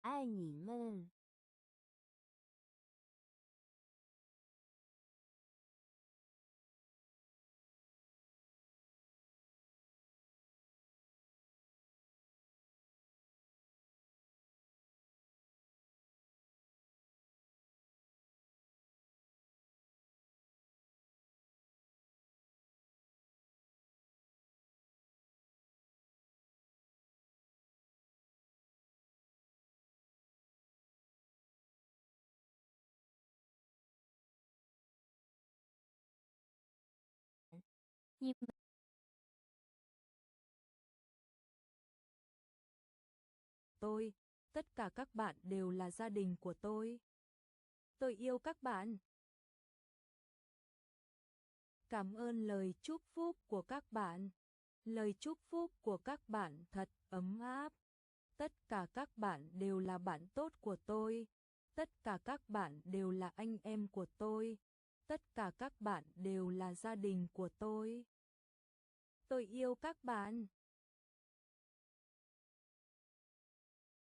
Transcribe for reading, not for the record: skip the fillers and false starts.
爱你们。你们 tôi, tất cả các bạn đều là gia đình của tôi. Tôi yêu các bạn. Cảm ơn lời chúc phúc của các bạn. Lời chúc phúc của các bạn thật ấm áp. Tất cả các bạn đều là bạn tốt của tôi. Tất cả các bạn đều là anh em của tôi. Tất cả các bạn đều là gia đình của tôi. Tôi yêu các bạn.